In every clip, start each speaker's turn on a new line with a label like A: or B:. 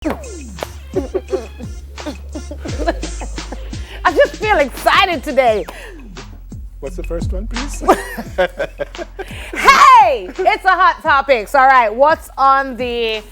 A: I just feel excited today.
B: What's the first one, please?
A: Hey, it's a hot topics. All right, what's on the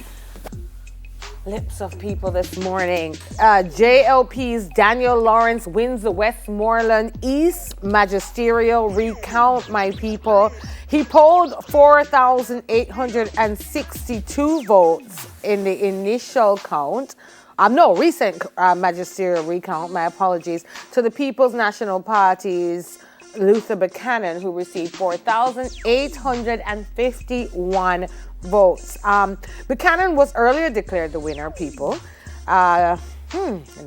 A: lips of people this morning? JLP's Daniel Lawrence wins the Westmoreland East magisterial recount, my people. He polled 4,862 votes in the initial count. Recent magisterial recount, my apologies, to the People's National Party's Luther Buchanan, who received 4,851 votes. Buchanan was earlier declared the winner, people. And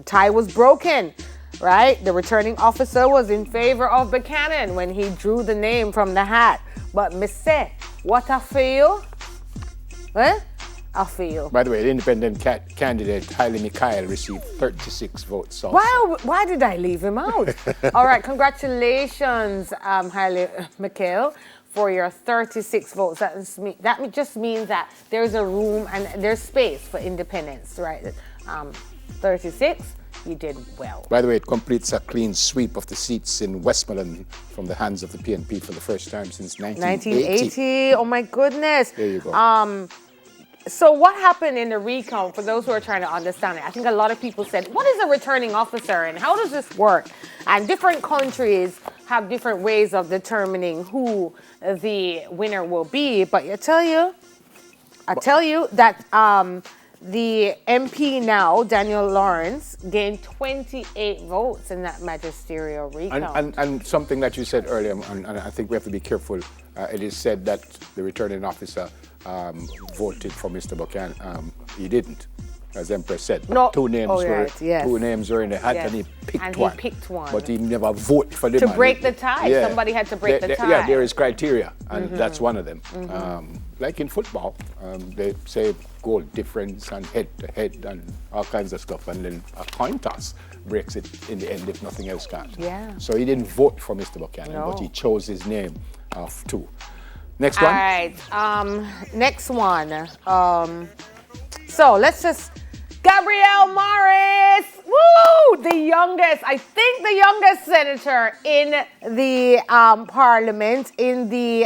A: tie was broken, right? The returning officer was in favor of Buchanan when he drew the name from the hat. But me say, what I feel? I feel.
B: By the way, the independent candidate, Haile Mikhail, received 36 votes also.
A: Why did I leave him out? All right, congratulations, Haile Mikhail, for your 36 votes. That just means that there's a room and there's space for independence, right? 36, you did well.
B: By the way, it completes a clean sweep of the seats in Westmoreland from the hands of the PNP for the first time since 1980.
A: Oh my goodness.
B: There you go.
A: So what happened in the recount, for those who are trying to understand it? I think a lot of people said, what is a returning officer and how does this work? And different countries have different ways of determining who the winner will be. But I tell you that the MP now, Daniel Lawrence, gained 28 votes in that magisterial recount.
B: And something that you said earlier, and I think we have to be careful, it is said that the returning officer voted for Mr. Buchanan. He didn't, as Empress said.
A: No.
B: Two names were in the hat, and he picked one. But he never voted for them.
A: To break the tie. Yeah. Somebody had to break the tie.
B: Yeah, there is criteria, and that's one of them. Like in football, they say goal difference and head-to-head and all kinds of stuff, and then a coin toss breaks it in the end if nothing else can.
A: Yeah.
B: So he didn't vote for Mr. Buchanan, but he chose his name of two. Next
A: one.
B: All
A: right. Next one. So let's just. Gabrielle Morris. Woo! The youngest senator in the parliament, in the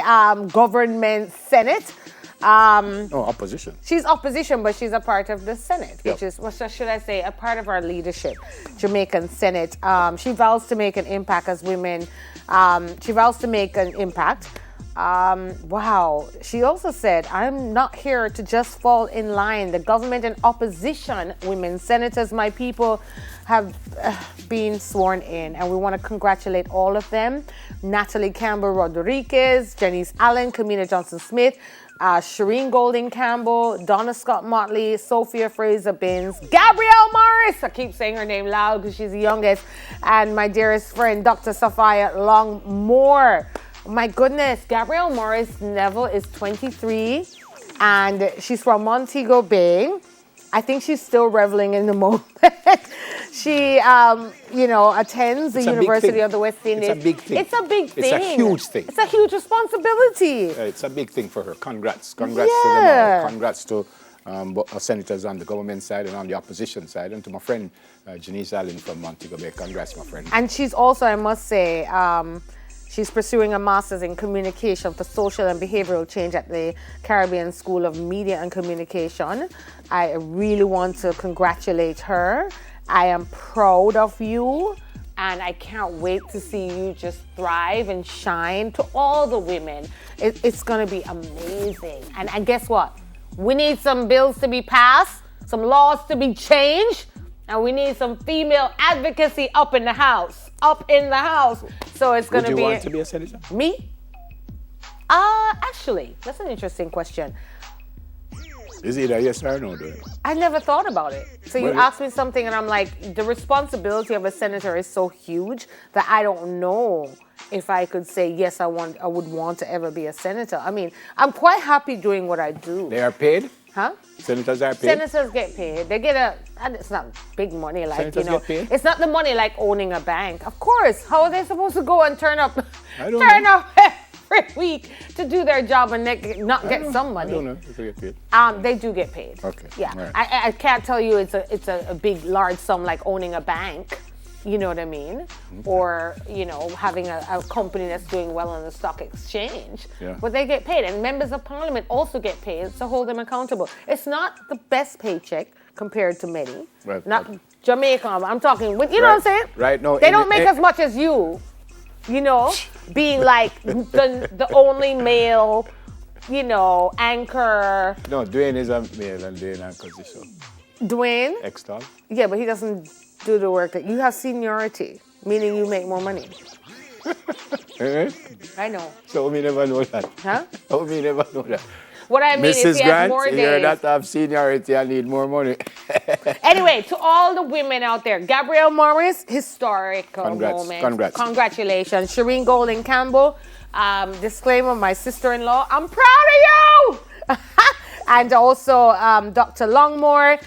A: government Senate.
B: Opposition.
A: She's opposition, but she's a part of the Senate, which is, what should I say, a part of our leadership, Jamaican Senate. She vows to make an impact as women. She vows to make an impact. Wow. She also said, I'm not here to just fall in line. The government and opposition women senators, my people, have been sworn in, and we want to congratulate all of them. Natalie Campbell Rodriguez, Janice Allen, Camina Johnson-Smith, Shireen Golding Campbell, Donna Scott Motley, Sophia Fraser Binns, Gabrielle Morris, I keep saying her name loud because she's the youngest, and my dearest friend, Dr. Sophia Longmore. My goodness, Gabrielle Morris Neville is 23 and she's from Montego Bay. I think she's still reveling in the moment. She, attends the University of the West Indies.
B: It's a big thing.
A: It's a big thing.
B: It's a huge thing.
A: It's a huge responsibility.
B: It's a big thing for her. Congrats to them all. Congrats to senators on the government side and on the opposition side, and to my friend Janice Allen from Montego Bay. Congrats, my friend.
A: And she's also, I must say, she's pursuing a master's in communication for social and behavioral change at the Caribbean School of Media and Communication. I really want to congratulate her. I am proud of you, and I can't wait to see you just thrive and shine. To all the women, it's going to be amazing. And guess what? We need some bills to be passed, some laws to be changed, and we need some female advocacy up in the house. So it's going to be...
B: Would you want to be a senator?
A: Me? Actually, that's an interesting question.
B: Is it a yes or no, though?
A: I never thought about it. So you asked me something and I'm like, the responsibility of a senator is so huge that I don't know if I could say, yes, I would want to ever be a senator. I mean, I'm quite happy doing what I do.
B: They are paid?
A: Huh?
B: Senators are paid?
A: Senators get paid. They get and it's not big money like,
B: Senators get paid?
A: It's not the money like owning a bank. Of course. How are they supposed to go and turn up every week to do their job and not get some money.
B: I don't know if they get paid.
A: They do get paid.
B: Okay.
A: Yeah.
B: All right.
A: I can't tell you it's a big, large sum like owning a bank. You know what I mean?
B: Okay.
A: Or, having a company that's doing well on the stock exchange.
B: Yeah.
A: But they get paid. And members of parliament also get paid to hold them accountable. It's not the best paycheck compared to many.
B: Right.
A: Not Jamaica. I'm talking, you know what I'm saying?
B: Right. No,
A: They don't make as much as you, being like the only male, anchor.
B: No, Dwayne is a male and Dwayne anchors the show.
A: Dwayne?
B: Extol.
A: Yeah, but he doesn't do the work that you have seniority, meaning you make more money. I know.
B: So we never know that.
A: Huh?
B: So we never know that.
A: What I mean is
B: Mrs.
A: he has
B: Grant,
A: more
B: you're
A: days.
B: not have seniority, I need more money.
A: Anyway, to all the women out there, Gabrielle Morris, historical moment.
B: Congrats.
A: Congratulations. Shireen Golden Campbell, disclaimer, my sister-in-law, I'm proud of you! And also Dr. Longmore,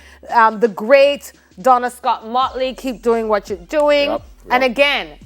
A: the great Donna Scott Motley, keep doing what you're doing.
B: Yep.
A: And again,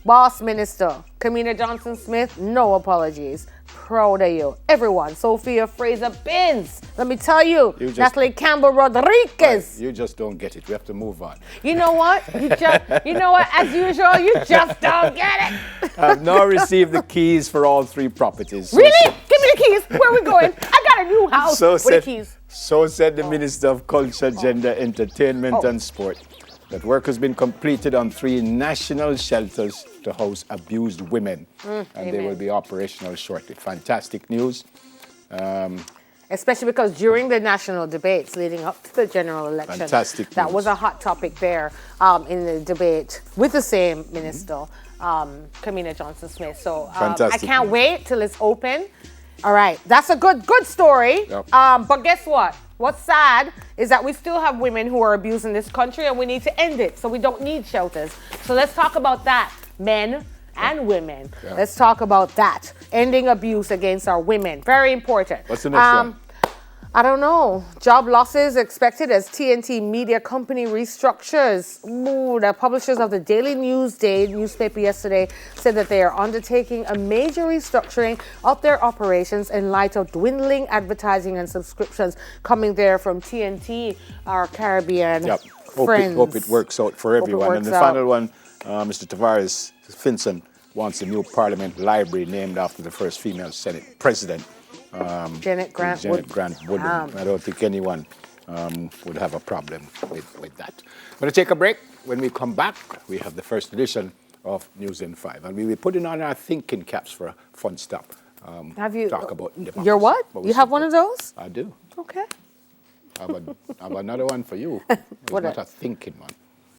A: Boss Minister, Kamina Johnson-Smith, no apologies. Proud of you. Everyone, Sophia Fraser-Binns, let me tell you, Natalie Campbell-Rodriguez.
B: You just don't get it. We have to move on.
A: You know what? As usual, you just don't get it.
B: I've now received the keys for all 3 properties.
A: Really? Give me the keys. Where are we going? I got a new house with the keys.
B: So said the Minister of Culture, Gender, Entertainment and Sport. That work has been completed on 3 national shelters to house abused women. And they will be operational shortly. Fantastic news.
A: Especially because during the national debates leading up to the general election, that was a hot topic there in the debate with the same minister, Kamina Johnson-Smith. So I can't wait till it's open. All right, that's a good story.
B: Yep.
A: But guess what? What's sad is that we still have women who are abused in this country and we need to end it. So we don't need shelters. So let's talk about that, men and women. Yeah. Let's talk about that. Ending abuse against our women. Very important.
B: What's the next one?
A: I don't know. Job losses expected as TNT Media Company restructures. Ooh, the publishers of the Daily Newsday newspaper yesterday said that they are undertaking a major restructuring of their operations in light of dwindling advertising and subscriptions coming there from TNT, our Caribbean friends.
B: Hope it works out for everyone. And the final one, Mr. Tavares Finson wants a new Parliament library named after the first female Senate president.
A: Janet Grant
B: Woodin. I don't think anyone would have a problem with that. I'm going to take a break. When we come back, we have the first edition of News in 5. And we'll be putting on our thinking caps for a fun stop.
A: Have you?
B: Talk about democracy.
A: Your what? You have one of those?
B: I do.
A: Okay.
B: I have another one for you. It's not a thinking one.